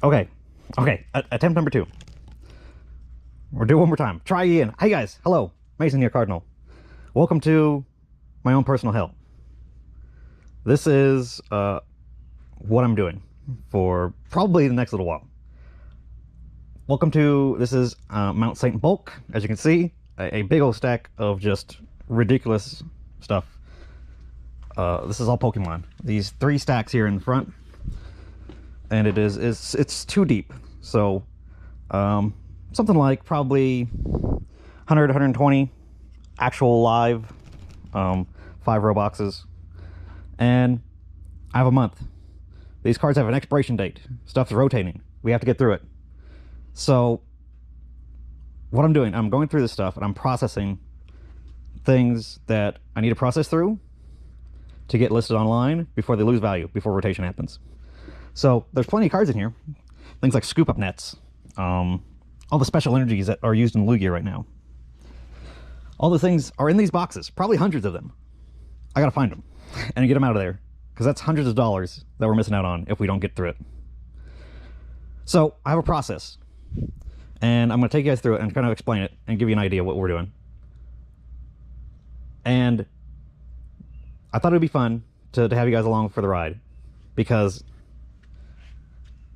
Okay. Okay. Attempt number 2. We'll do it one more time. Try again. Hey guys. Hello. Mason here, Cardinal. Welcome to my own personal hell. This is what I'm doing for probably the next little while. Welcome to, this is Mount St. Bulk. As you can see, a big old stack of just ridiculous stuff. This is all Pokemon. These 3 stacks here in the front. And it's too deep. So something like probably 100, 120 actual live 5-row boxes. And I have a month. These cards have an expiration date. Stuff's rotating. We have to get through it. So what I'm doing, I'm going through this stuff and I'm processing things that I need to process through to get listed online before they lose value, before rotation happens. So there's plenty of cards in here. Things like scoop up nets, all the special energies that are used in Lugia right now. All the things are in these boxes, probably hundreds of them. I gotta find them and get them out of there, because that's hundreds of dollars that we're missing out on if we don't get through it. So I have a process, and I'm going to take you guys through it and kind of explain it and give you an idea of what we're doing. And I thought it would be fun to have you guys along for the ride, because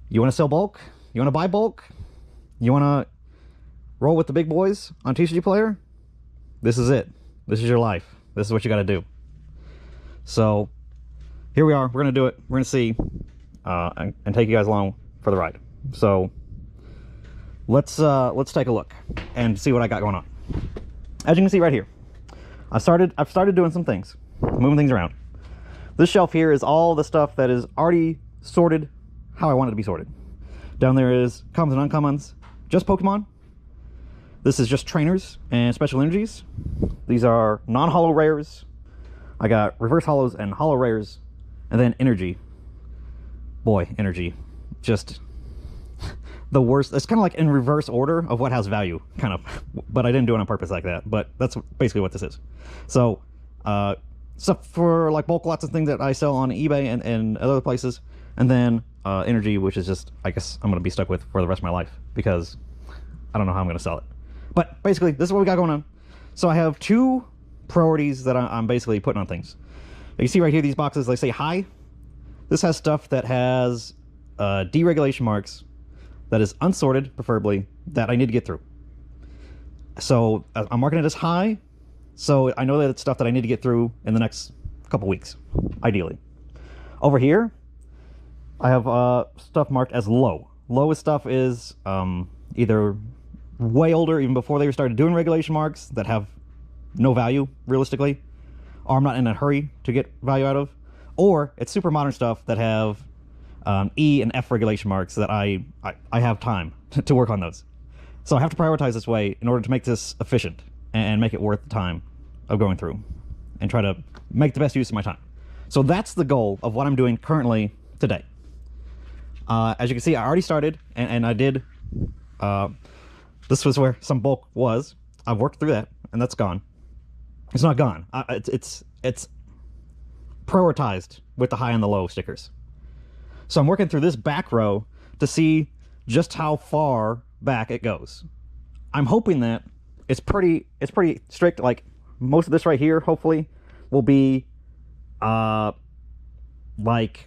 you want to sell bulk, you want to buy bulk, you want to roll with the big boys on TCG Player, this is it. This is your life. This is what you got to do. So here we are. We're going to do it. We're going to see and take you guys along for the ride. So let's take a look and see what I got going on. As you can see right here, I've started doing some things, moving things around. This shelf here is all the stuff that is already sorted how I want it to be sorted. Down there is commons and uncommons, just Pokemon. This is just trainers and special energies. These are non-holo rares. I got reverse holos and holo rares, and then energy. Boy, energy, just the worst. It's kind of like in reverse order of what has value, kind of, but I didn't do it on purpose like that. But that's basically what this is. So stuff for like bulk lots of things that I sell on eBay and other places, and then energy, which is just, I guess I'm going to be stuck with for the rest of my life, because I don't know how I'm going to sell it. But basically, this is what we got going on. So I have 2 priorities that I'm basically putting on things. You see right here, these boxes, they say hi. This has stuff that has deregulation marks, that is unsorted, preferably, that I need to get through. So I'm marking it as high, so I know that it's stuff that I need to get through in the next couple weeks, ideally. Over here, I have stuff marked as low. Lowest stuff is either way older, even before they started doing regulation marks, that have no value, realistically, or I'm not in a hurry to get value out of, or it's super modern stuff that have E and F regulation marks that I have time to work on those. So I have to prioritize this way in order to make this efficient and make it worth the time of going through and try to make the best use of my time. So that's the goal of what I'm doing currently today. As you can see, I already started, and I did, this was where some bulk was. I've worked through that, and that's gone. It's not gone. It's prioritized with the high and the low stickers. So I'm working through this back row to see just how far back it goes. I'm hoping that it's pretty strict. Like most of this right here, hopefully, will be like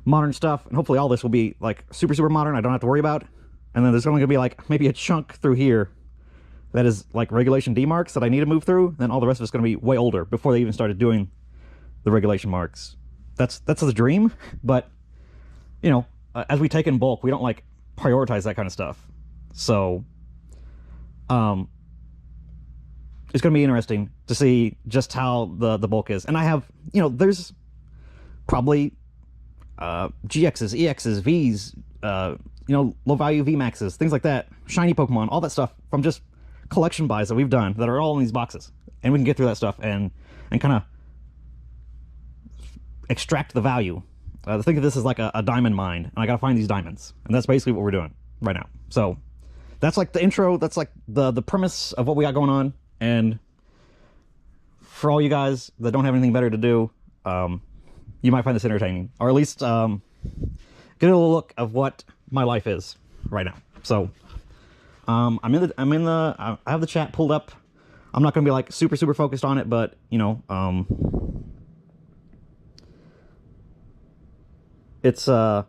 modern stuff, and hopefully all this will be like super modern. I don't have to worry about. And then there's only gonna be like maybe a chunk through here that is like regulation D marks that I need to move through. Then all the rest of it's gonna be way older before they even started doing the regulation marks. That's the dream, but you know, as we take in bulk, we don't like prioritize that kind of stuff. So it's gonna be interesting to see just how the bulk is. And I have, you know, there's probably GXs, EXs, Vs, you know, low value VMAXs, things like that, shiny Pokemon, all that stuff from just collection buys that we've done that are all in these boxes. And we can get through that stuff and kind of extract the value. Think of this as like a diamond mine, and I gotta find these diamonds. And that's basically what we're doing right now. So that's like the intro, that's like the premise of what we got going on. And for all you guys that don't have anything better to do, you might find this entertaining, or at least get a little look of what my life is right now. So I have the chat pulled up. I'm not gonna be like super focused on it, but you know, it's I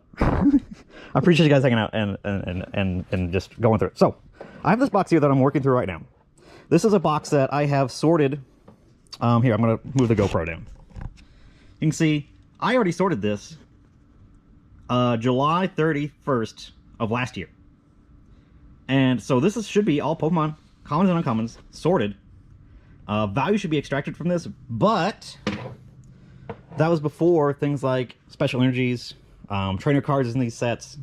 appreciate you guys hanging out and just going through it. So I have this box here that I'm working through right now. This is a box that I have sorted. Here, I'm gonna move the GoPro down. You can see I already sorted this July 31st of last year. And so this should be all Pokemon commons and uncommons sorted. Value should be extracted from this, but that was before things like special energies, trainer cards in these sets.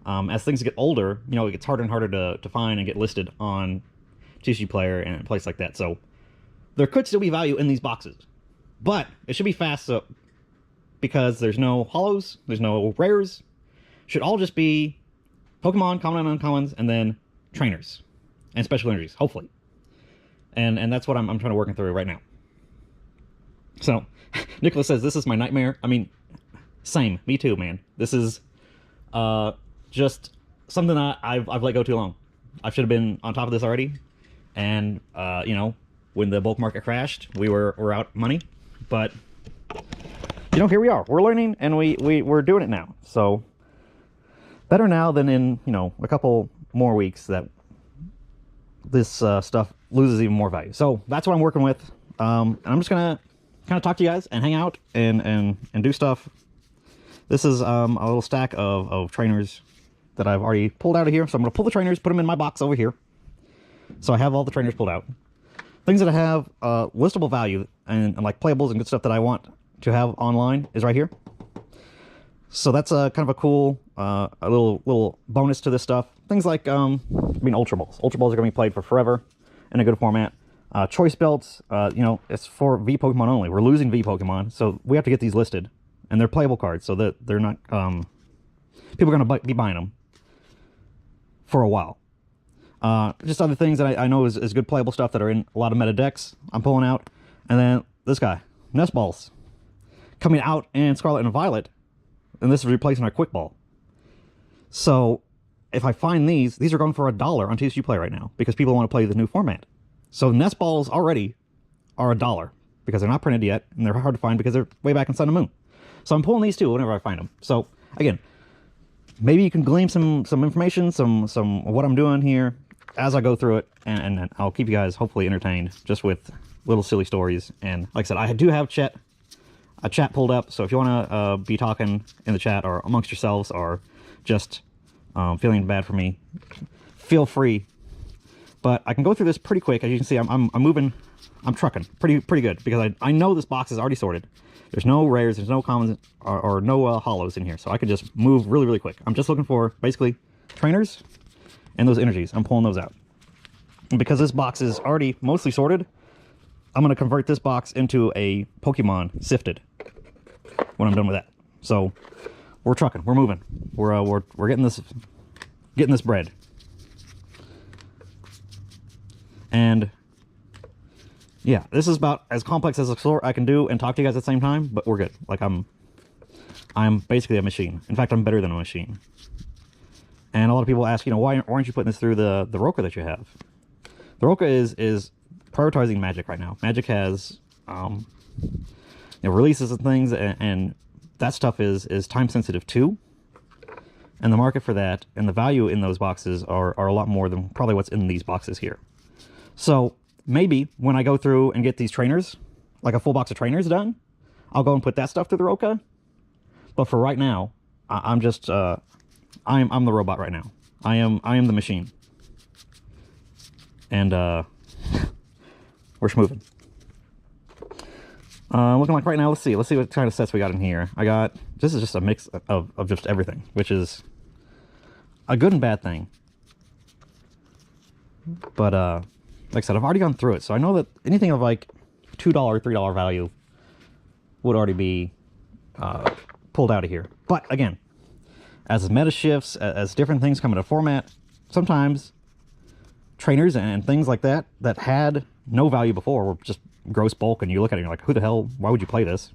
As things get older, you know, it gets harder and harder to find and get listed on TCG Player and a place like that. So there could still be value in these boxes, but it should be fast, so because there's no holos, there's no rares. Should all just be Pokemon, common and uncommons, and then trainers and special energies, hopefully. And that's what I'm trying to work through right now. So Nicholas says this is my nightmare. I mean, same, me too, man. This is just something that I've let go too long. I should have been on top of this already. And you know, when the bulk market crashed, we're out money. But you know, here we are. We're learning, and we're doing it now. So better now than in, you know, a couple more weeks that this stuff loses even more value. So that's what I'm working with. And I'm just gonna kind of talk to you guys and hang out and do stuff. This is a little stack of trainers that I've already pulled out of here. So I'm gonna pull the trainers, put them in my box over here. So I have all the trainers pulled out. Things that I have listable value and like playables and good stuff that I want to have online is right here. So that's kind of a cool, a little bonus to this stuff. Things like, I mean, Ultra Balls. Ultra Balls are going to be played for forever in a good format. Choice Belts, you know, it's for V Pokemon only. We're losing V Pokemon, so we have to get these listed. And they're playable cards, so that they're not, people are going to be buying them for a while. Just other things that I know is good playable stuff that are in a lot of meta decks I'm pulling out. And then this guy, Nest Balls, coming out in Scarlet and Violet. And this is replacing our Quick Ball. So if I find these are going for $1 on TCG Play right now because people want to play the new format. So Nest Balls already are $1 because they're not printed yet and they're hard to find because they're way back in Sun and Moon. So I'm pulling these too whenever I find them. So again, maybe you can glean some information, some of what I'm doing here as I go through it, and I'll keep you guys hopefully entertained just with little silly stories. And like I said, I do have a chat pulled up, so if you want to be talking in the chat or amongst yourselves or just feeling bad for me, feel free. But I can go through this pretty quick. As you can see, I'm moving, I'm trucking pretty good because I know this box is already sorted. There's no rares, there's no commons or no holos in here, so I could just move really quick. I'm just looking for basically trainers and those energies. I'm pulling those out. And because this box is already mostly sorted, I'm going to convert this box into a Pokemon sifted when I'm done with that. So we're trucking, we're moving, we're getting this bread. And yeah, this is about as complex as a sort I can do and talk to you guys at the same time, but we're good. Like I'm basically a machine. In fact, I'm better than a machine. And a lot of people ask, you know, why aren't you putting this through the Roka that you have? The Roka is prioritizing Magic right now. Magic has you know, releases and things, and that stuff is time sensitive too. And the market for that and the value in those boxes are a lot more than probably what's in these boxes here. So maybe when I go through and get these trainers, like a full box of trainers done, I'll go and put that stuff through the Roka. But for right now, I'm just I'm the robot right now. I am the machine. And we're schmoving. Looking like right now, let's see what kind of sets we got in here. This is just a mix of just everything, which is a good and bad thing. But like I said, I've already gone through it, so I know that anything of like $2, $3 value would already be pulled out of here. But again, as meta shifts, as different things come into format, sometimes trainers and things like that had no value before were just gross bulk, and you look at it and you're like, who the hell, why would you play this?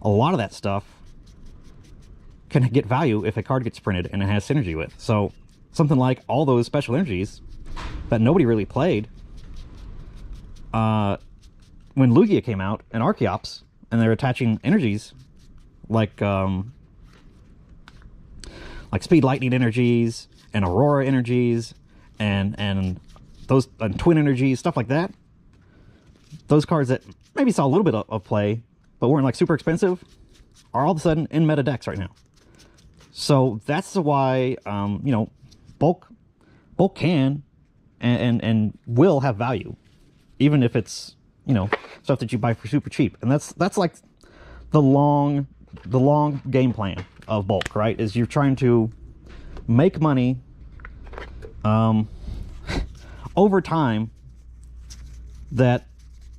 A lot of that stuff can get value if a card gets printed and it has synergy with. So something like all those special energies that nobody really played when Lugia came out and Archeops, and they're attaching energies like Speed Lightning energies and Aurora energies and those Twin energies, stuff like that. Those cards that maybe saw a little bit of play but weren't like super expensive are all of a sudden in meta decks right now. So that's why you know, bulk can and will have value, even if it's, you know, stuff that you buy for super cheap. And that's like the long game plan of bulk, right? Is you're trying to make money over time that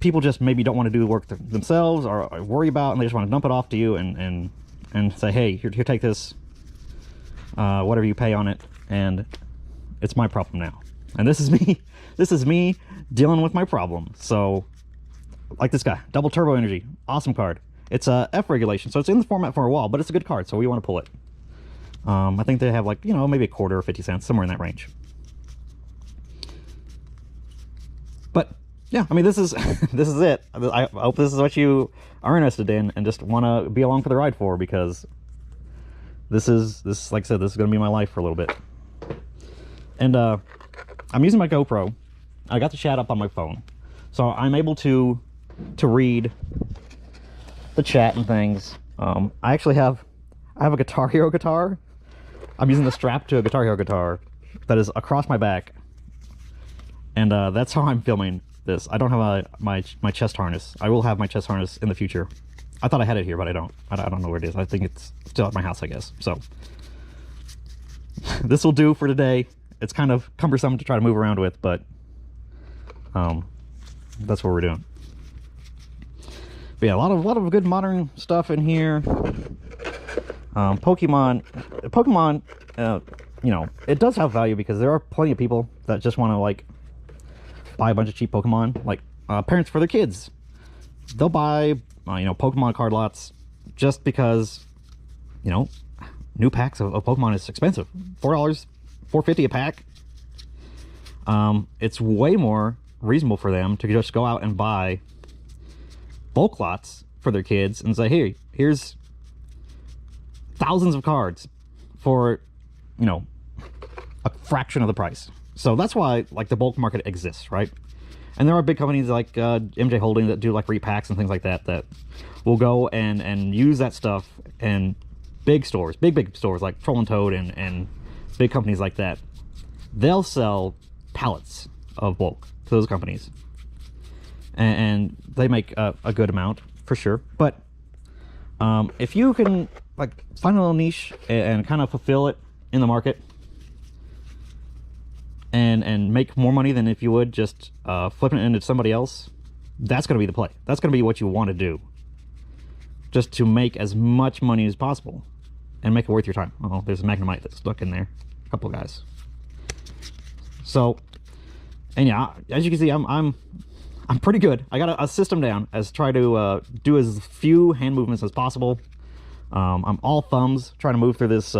people just maybe don't want to do the work themselves or worry about, and they just want to dump it off to you and say, hey, here take this, whatever you pay on it, and it's my problem now. And this is me dealing with my problem. So like this guy, Double Turbo Energy, awesome card. It's a F regulation, so it's in the format for a while, but it's a good card, so we want to pull it. I think they have, like, you know, maybe a quarter or 50 cents, somewhere in that range. But yeah, I mean, this is this is it. I hope this is what you are interested in and just want to be along for the ride for, because this like I said, this is going to be my life for a little bit. And I'm using my GoPro. I got the chat up on my phone, so I'm able to read the chat and things. I actually have a Guitar Hero guitar. I'm using the strap to a Guitar Hero guitar that is across my back, and that's how I'm filming this. I don't have my chest harness. I will have my chest harness in the future. I thought I had it here, but I don't. I don't know where it is. I think it's still at my house, I guess. So this will do for today. It's kind of cumbersome to try to move around with, but that's what we're doing. But yeah, a lot of good modern stuff in here. Pokemon, you know, it does have value because there are plenty of people that just want to, like, buy a bunch of cheap Pokemon. Like, parents for their kids, they'll buy, you know, Pokemon card lots just because, you know, new packs of Pokemon is expensive. $4, $4.50 a pack. It's way more reasonable for them to just go out and buy bulk lots for their kids and say, hey, here's thousands of cards for, you know, a fraction of the price. So that's why, like, the bulk market exists, right? And there are big companies like MJ Holding that do, like, repacks and things like that that will go and use that stuff, and big stores, big stores like Troll and Toad and big companies like that, they'll sell pallets of bulk to those companies, and they make a good amount for sure. But if you can, like, find a little niche and kind of fulfill it in the market and make more money than if you would just flipping it into somebody else, that's going to be the play. That's going to be what you want to do, just to make as much money as possible and make it worth your time. Oh, there's a Magnemite that's stuck in there, a couple of guys. So, and yeah, as you can see, I'm pretty good. I got a system down as try to do as few hand movements as possible. I'm all thumbs trying to move through this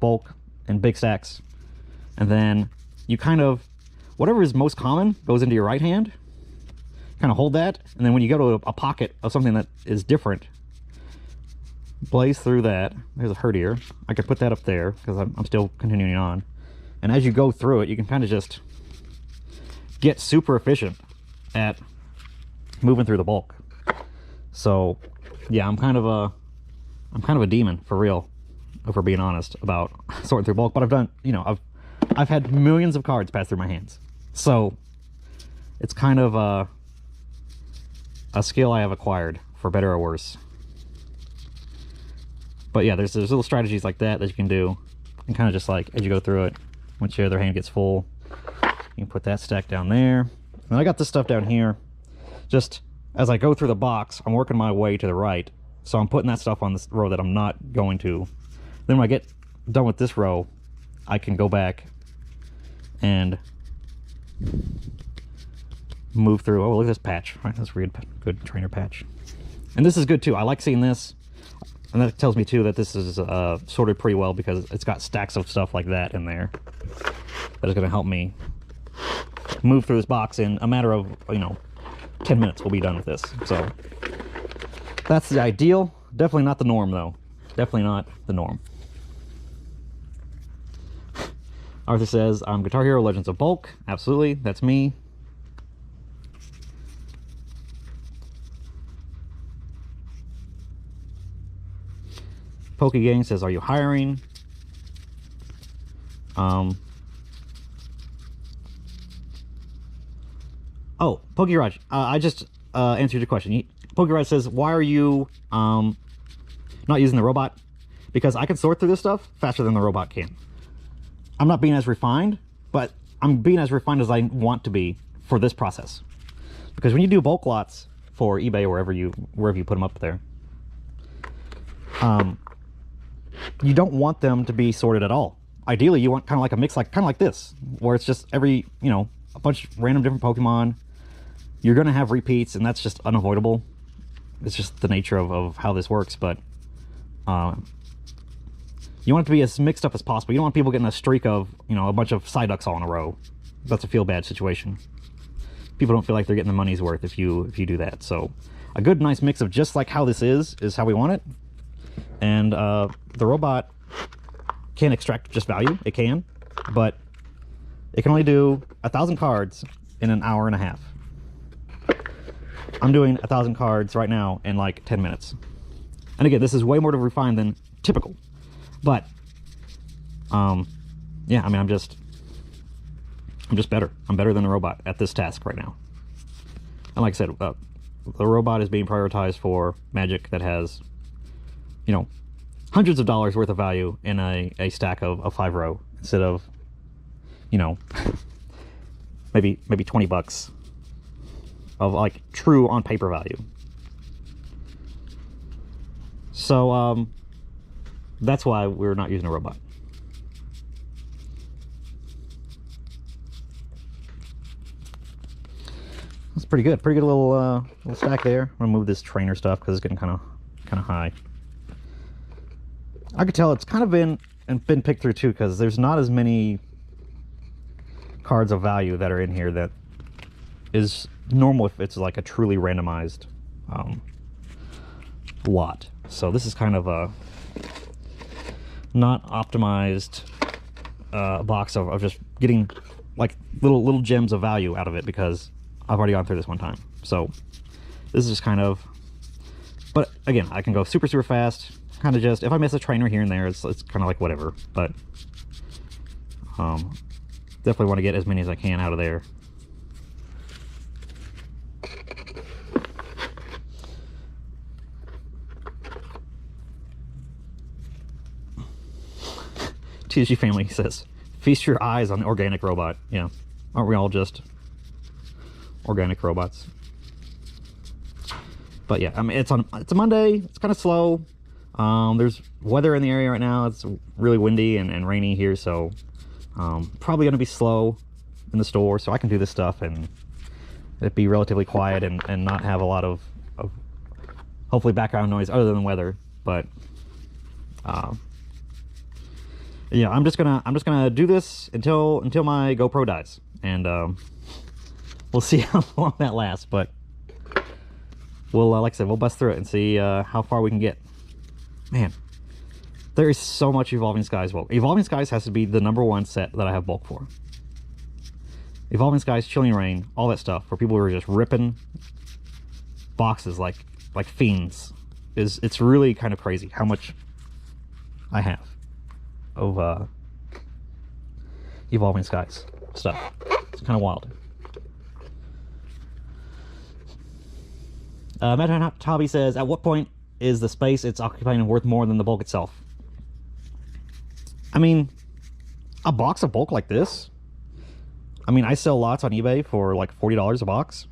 bulk and big stacks, and then you kind of, whatever is most common goes into your right hand, kind of hold that, and then when you go to a pocket of something that is different, blaze through that. There's a Herdier. I could put that up there because I'm still continuing on, and as you go through it, you can kind of just get super efficient at moving through the bulk. So yeah, I'm kind of a demon for real, if we're being honest about sorting through bulk. But I've done, you know, I've had millions of cards pass through my hands, so it's kind of a skill I have acquired, for better or worse. But yeah, there's little strategies like that you can do, and kind of just, like, as you go through it, once your other hand gets full, you can put that stack down there. And I got this stuff down here. Just as I go through the box, I'm working my way to the right, so I'm putting that stuff on this row that I'm not going to. Then when I get done with this row, I can go back and move through. Oh, look at this patch. Right, that's a good trainer patch. And this is good too. I like seeing this. And that tells me, too, that this is sorted pretty well because it's got stacks of stuff like that in there. That is going to help me move through this box in a matter of, 10 minutes. We'll be done with this. So that's the ideal. Definitely not the norm, though. Definitely not the norm. Arthur says, I'm Guitar Hero Legends of Bulk. Absolutely, that's me. Pokegang says, are you hiring? Oh, Pokeraj, I just answered your question. Pokeraj says, why are you not using the robot? Because I can sort through this stuff faster than the robot can. I'm not being as refined, but I'm being as refined as I want to be for this process. Because when you do bulk lots for eBay or wherever you put them up there, you don't want them to be sorted at all. Ideally, you want kind of like a mix, kind of like this, where it's just every, a bunch of random different Pokemon. You're going to have repeats, and that's just unavoidable. It's just the nature of how this works, but you want it to be as mixed up as possible. You don't want people getting a streak of, a bunch of Psyducks all in a row. That's a feel-bad situation. People don't feel like they're getting the money's worth if you do that. So a good, nice mix of just like how this is how we want it. And the robot can extract just value. It can, but it can only do 1,000 cards in an hour and a half. I'm doing 1,000 cards right now in like 10 minutes. And again, this is way more refined than typical. But, yeah, I mean, I'm just better. I'm better than the robot at this task right now. And like I said, the robot is being prioritized for magic that has, hundreds of dollars worth of value in a stack of 5-row instead of, maybe $20 of like true on paper value. So, that's why we're not using a robot. That's pretty good. Pretty good little stack there. I'm gonna move this trainer stuff because it's getting kind of high. I could tell it's kind of been picked through too because there's not as many cards of value that are in here that is normal if it's like a truly randomized lot. So this is kind of a not optimized box of just getting like little gems of value out of it because I've already gone through this one time. So this is just kind of, but again, I can go super fast. Kind of just, if I miss a trainer here and there, it's kind of like whatever. But definitely want to get as many as I can out of there. TG Family says, feast your eyes on the organic robot. Yeah, aren't we all just organic robots? But yeah, I mean, it's a Monday. It's kind of slow. There's weather in the area right now. It's really windy and rainy here, so probably going to be slow in the store. So I can do this stuff and it be relatively quiet and not have a lot of hopefully background noise other than weather. But yeah, I'm just gonna do this until my GoPro dies, and we'll see how long that lasts. But we'll like I said, we'll bust through it and see how far we can get. Man, there is so much Evolving Skies bulk. Evolving Skies has to be the #1 set that I have bulk for. Evolving Skies, Chilling Reign, all that stuff for people who are just ripping boxes like fiends. It's really kind of crazy how much I have of Evolving Skies stuff. It's kind of wild. Meta Hobby says, at what point is the space it's occupying worth more than the bulk itself? I mean, a box of bulk like this, I mean, I sell lots on eBay for like $40 a box,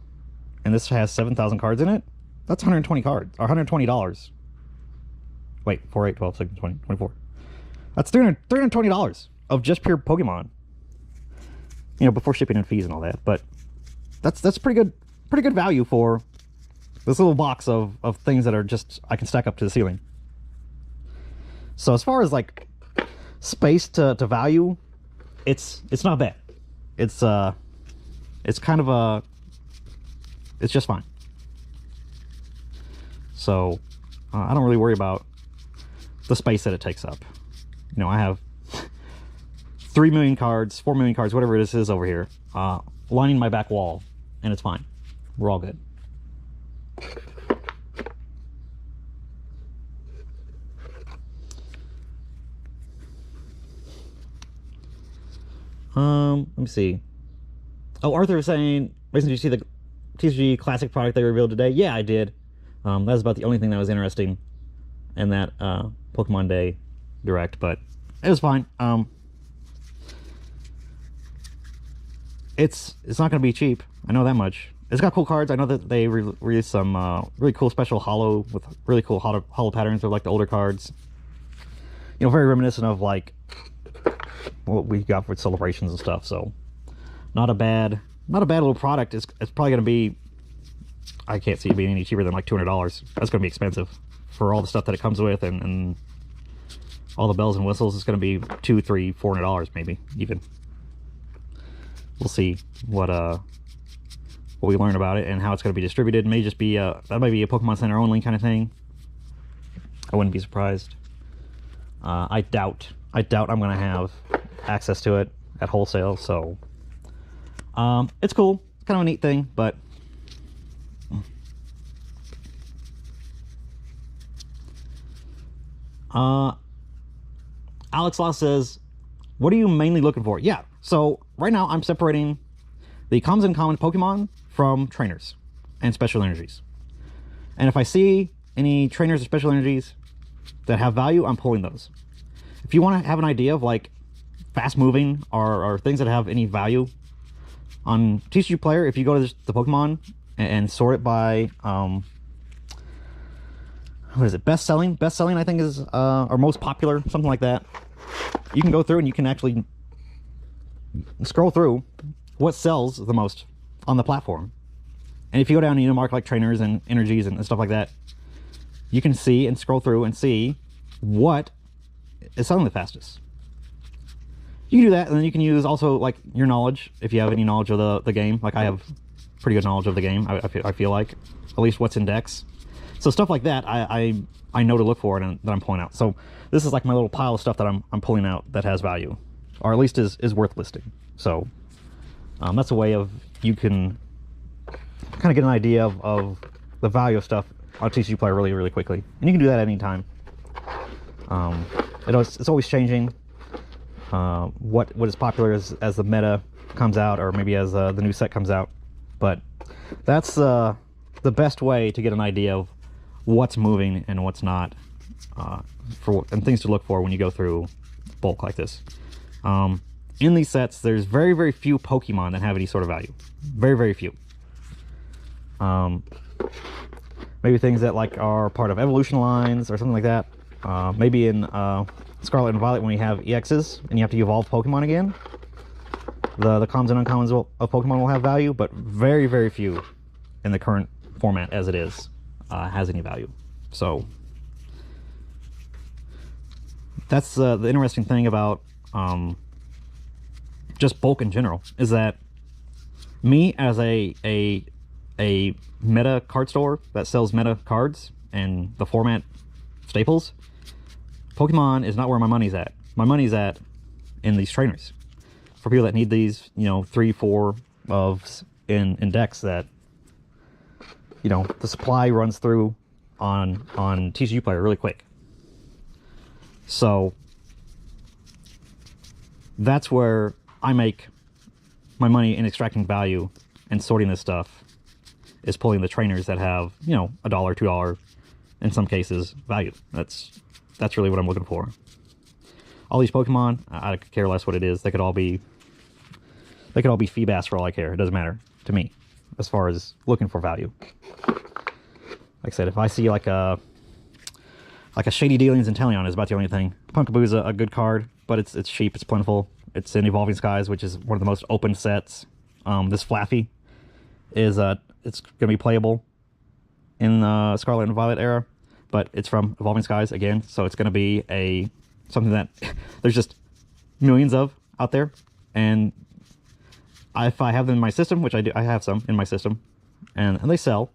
and this has 7,000 cards in it. That's 120 cards, or $120. Wait, 4, 8, 12, 16, 20, 24. That's $320 of just pure Pokemon. You know, before shipping and fees and all that. But that's pretty good value for this little box of things that are just, I can stack up to the ceiling. So as far as like space to value, it's not bad. It's kind of a, it's just fine. So I don't really worry about the space that it takes up. You know, I have 3 million cards, 4 million cards, whatever it is over here, lining my back wall, and it's fine. We're all good. Let me see. Oh, Arthur was saying, Mason, did you see the TCG Classic product they revealed today? Yeah, I did. That was about the only thing that was interesting in that Pokemon Day Direct, but it was fine. It's not going to be cheap. I know that much. It's got cool cards. I know that they released some really cool special holo with really cool holo patterns. They're like the older cards. You know, very reminiscent of like what we got for celebrations and stuff. So not a bad little product. It's probably going to be, I can't see it being any cheaper than like $200. That's going to be expensive for all the stuff that it comes with and all the bells and whistles. It's going to be $200, $300, $400 maybe even. We'll see what we learn about it and how it's going to be distributed. It may just be that might be a Pokemon Center only kind of thing. I wouldn't be surprised. I doubt I'm going to have access to it at wholesale. So it's cool. It's kind of a neat thing, but Alex Law says, what are you mainly looking for? Yeah, so right now I'm separating the commons and common Pokemon from trainers and special energies. And if I see any trainers or special energies that have value, I'm pulling those. If you want to have an idea of like fast moving or things that have any value on TCG Player, if you go to the Pokemon and sort it by what is it, best selling I think is or most popular, something like that, you can go through and you can actually scroll through what sells the most on the platform. And if you go down and you mark like trainers and energies and stuff like that, you can see and scroll through and see what is selling the fastest. You can do that, and then you can use also like your knowledge, if you have any knowledge of the game. Like I have pretty good knowledge of the game, I feel like, at least what's in decks. So stuff like that I know to look for and that I'm pulling out. So this is like my little pile of stuff that I'm pulling out that has value, or at least is worth listing. So that's a way of you can kind of get an idea of the value of stuff on TCG Player really, really quickly. And you can do that at any time. It's always changing. What is popular as the meta comes out, or maybe as the new set comes out. But that's the best way to get an idea of what's moving and what's not, and things to look for when you go through bulk like this. In these sets, there's very, very few Pokemon that have any sort of value. Very, very few. Maybe things that like are part of evolution lines or something like that. Maybe in Scarlet and Violet, when you have EXs and you have to evolve Pokemon again, the commons and uncommons of Pokemon will have value, but very, very few in the current format as it is has any value. So that's the interesting thing about just bulk in general, is that me as a meta card store that sells meta cards and the format staples, Pokemon is not where my money's at. My money's at in these trainers. For people that need these, 3, 4 of in decks that, the supply runs through on TCG Player really quick. So that's where I make my money in extracting value and sorting this stuff, is pulling the trainers that have, $1, $2, in some cases, value. That's really what I'm looking for. All these Pokemon, I could care less what it is. They could all be Feebas for all I care. It doesn't matter to me as far as looking for value. Like I said, if I see like a Shady Dealings and Teleon is about the only thing. Pumpkaboo's a good card, but it's cheap, it's plentiful. It's in Evolving Skies, which is one of the most open sets. This Flaffy is it's gonna be playable in Scarlet and Violet era. but it's from Evolving Skies again, so it's going to be something that there's just millions of out there, and if I have them in my system, which I do, I have some in my system, and they sell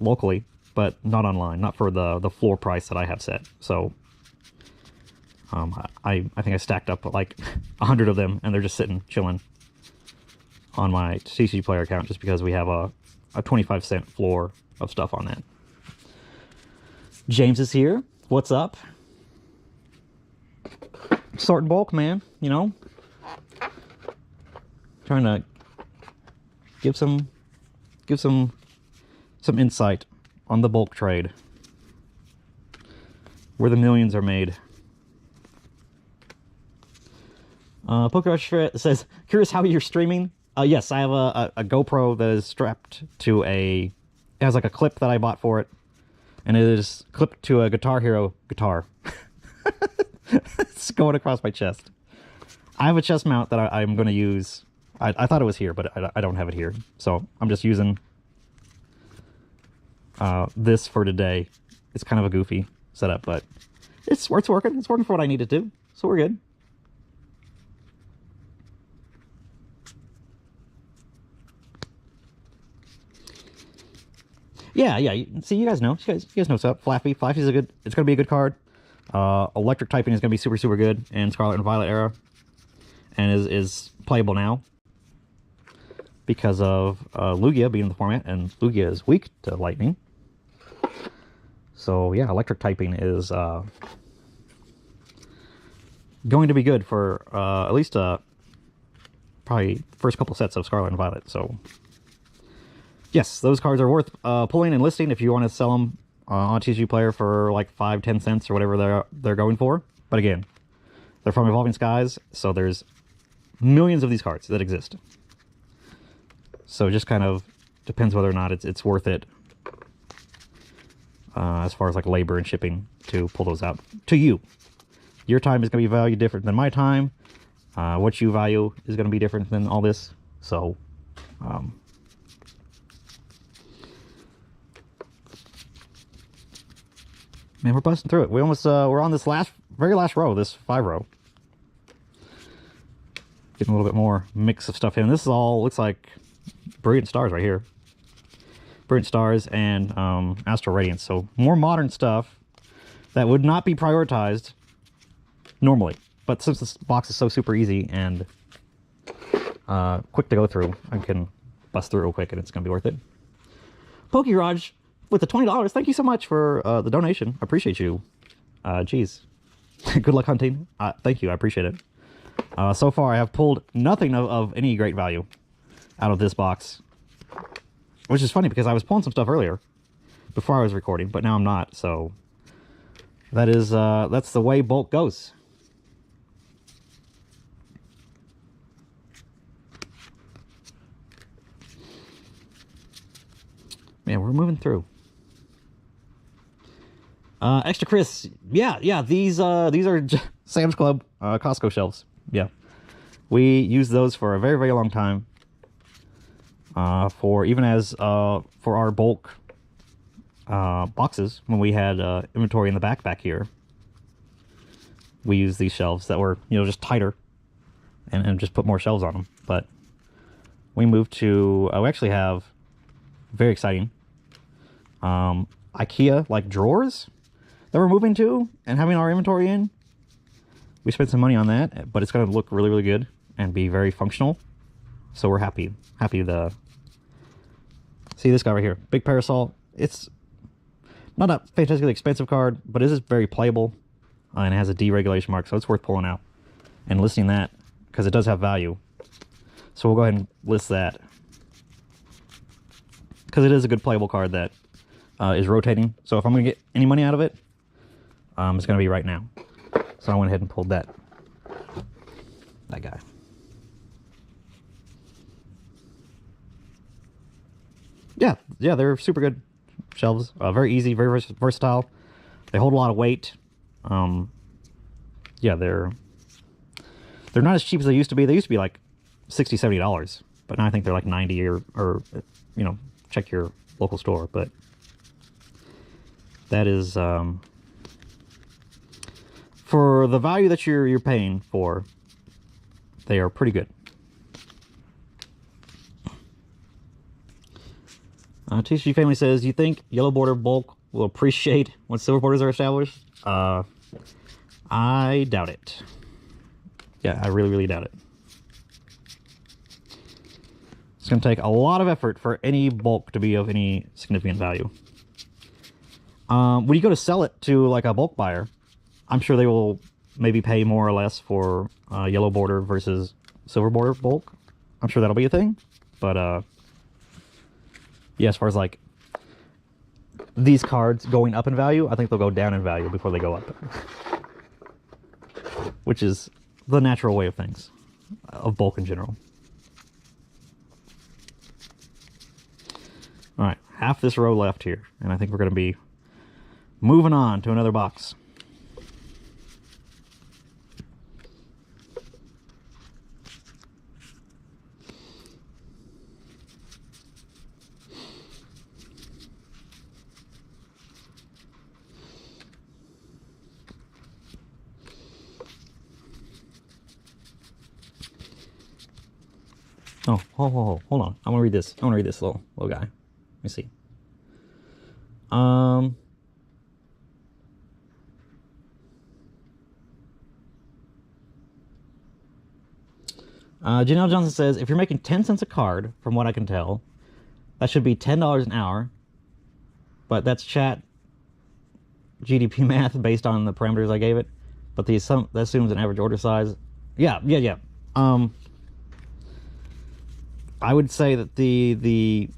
locally, but not online, not for the floor price that I have set. So I think I stacked up like 100 of them, and they're just sitting chilling on my CCG player account just because we have a 25-cent floor of stuff on that. James is here. What's up? Sorting bulk, man. You know, trying to give some insight on the bulk trade, where the millions are made. Pokerush says, curious how you're streaming. Yes, I have a GoPro that is strapped to it has like a clip that I bought for it, and it is clipped to a Guitar Hero guitar. It's going across my chest. I have a chest mount that I'm going to use. I thought it was here, but I don't have it here. So I'm just using this for today. It's kind of a goofy setup, but it's working. It's working for what I need it to, so we're good. Yeah. See, you guys know. You guys know what's up. Flappy. Flappy's it's going to be a good card. Electric typing is going to be super, super good in Scarlet and Violet era, and is playable now because of Lugia being in the format, and Lugia is weak to lightning. So yeah, electric typing is going to be good for at least probably first couple sets of Scarlet and Violet. So yes, those cards are worth pulling and listing if you want to sell them on TCG Player for like 5-10 cents or whatever they're going for. But again, they're from Evolving Skies, so there's millions of these cards that exist. So it just kind of depends whether or not it's worth it as far as like labor and shipping to pull those out to you. Your time is going to be valued different than my time. What you value is going to be different than all this. So man, we're busting through it. We almost we're on this very last row, this 5 row. Getting a little bit more mix of stuff in. This is all looks like Brilliant Stars right here. Brilliant Stars and Astral Radiance. So more modern stuff that would not be prioritized normally. But since this box is so super easy and quick to go through, I can bust through real quick and it's going to be worth it. Pokéraj with the $20. Thank you so much for the donation. I appreciate you. Geez. Good luck hunting. Thank you. I appreciate it. So far, I have pulled nothing of any great value out of this box. Which is funny because I was pulling some stuff earlier before I was recording, but now I'm not. So that's the way bulk goes. Man, we're moving through. Extra Chris, yeah. These are Sam's Club, Costco shelves. Yeah, we used those for a very, very long time. For our bulk boxes, when we had inventory in the back here, we used these shelves that were just tighter, and just put more shelves on them. But we moved to we actually have very exciting IKEA like drawers that we're moving to and having our inventory in. We spent some money on that, but it's going to look really, really good and be very functional. So we're happy to see this guy right here. Big Parasol. It's not a fantastically expensive card, but it is very playable and it has a deregulation mark, so it's worth pulling out and listing that because it does have value. So we'll go ahead and list that because it is a good playable card that is rotating. So if I'm going to get any money out of it, it's going to be right now. So I went ahead and pulled that guy. Yeah, they're super good shelves. Very easy, very versatile. They hold a lot of weight. Yeah, they're not as cheap as they used to be. They used to be like $60, $70, but now I think they're like 90 or check your local store. But that is for the value that you're paying for, they are pretty good. TCG Family says, you think yellow border bulk will appreciate when silver borders are established? I doubt it. Yeah, I really, really doubt it. It's going to take a lot of effort for any bulk to be of any significant value. When you go to sell it to like a bulk buyer, I'm sure they will maybe pay more or less for yellow border versus silver border bulk. I'm sure that'll be a thing. But yeah, as far as like these cards going up in value, I think they'll go down in value before they go up. Which is the natural way of things, of bulk in general. Alright, half this row left here, and I think we're going to be moving on to another box. Oh, hold on. I want to read this. I want to read this little guy. Let me see. Janelle Johnson says, if you're making 10 cents a card, from what I can tell, that should be $10 an hour. But that's chat GDP math based on the parameters I gave it. But that assumes an average order size. Yeah. I would say that the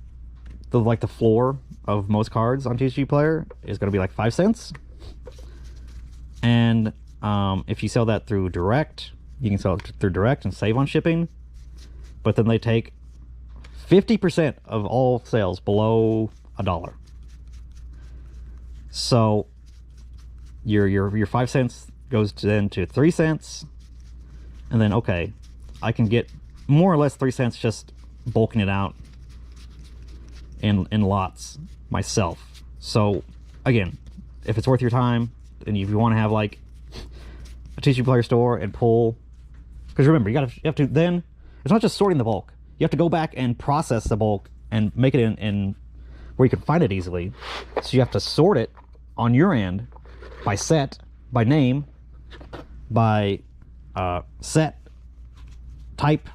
like the floor of most cards on TCG Player is going to be like 5 cents. And if you sell that through direct, you can sell it through direct and save on shipping. But then they take 50% of all sales below $1. So your 5 cents goes then to 3 cents. And then, okay, I can get more or less 3 cents just bulking it out in lots myself. So again, if it's worth your time, and if you want to have like a TCG Player store and pull, because remember, you have to then, it's not just sorting the bulk, you have to go back and process the bulk and make it in where you can find it easily. So you have to sort it on your end by set, by name, by set, type.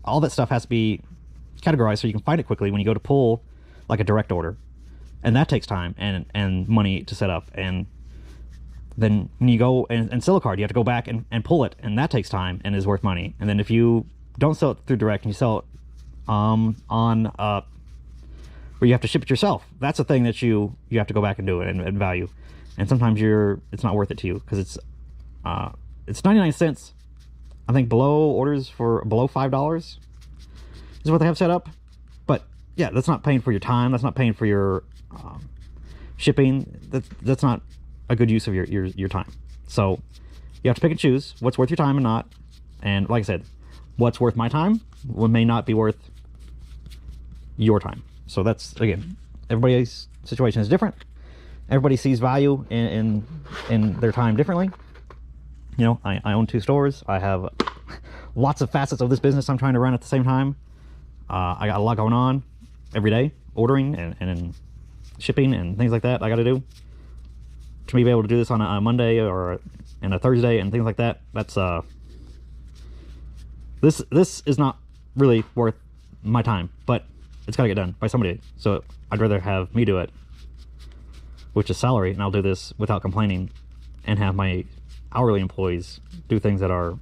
All that stuff has to be categorized so you can find it quickly when you go to pull like a direct order. And that takes time and money to set up. And then when you go and sell a card, you have to go back and pull it, and that takes time and is worth money. And then if you don't sell it through direct and you sell it on where you have to ship it yourself, that's a thing that you have to go back and do it and value. And sometimes it's not worth it to you because it's 99 cents. I think below orders for below $5 is what they have set up. But yeah, that's not paying for your time. That's not paying for your shipping. That's not a good use of your time. So you have to pick and choose what's worth your time and not. And like I said, what's worth my time may not be worth your time. So that's, again, everybody's situation is different. Everybody sees value in their time differently. You know, I own 2 stores. I have lots of facets of this business I'm trying to run at the same time. I got a lot going on every day, ordering and shipping and things like that I got to do. To be able to do this on a Monday or a Thursday and things like that, that's this is not really worth my time, but it's got to get done by somebody. So I'd rather have me do it, which is salary, and I'll do this without complaining, and have my hourly employees do things that are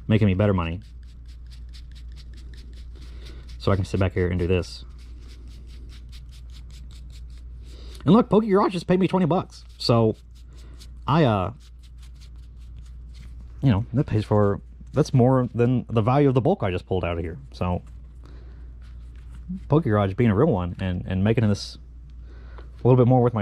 making me better money, so I can sit back here and do this. And look, Poke Garage just paid me 20 bucks. So I you know, that's more than the value of the bulk I just pulled out of here. So Poke Garage being a real one and making this a little bit more worth my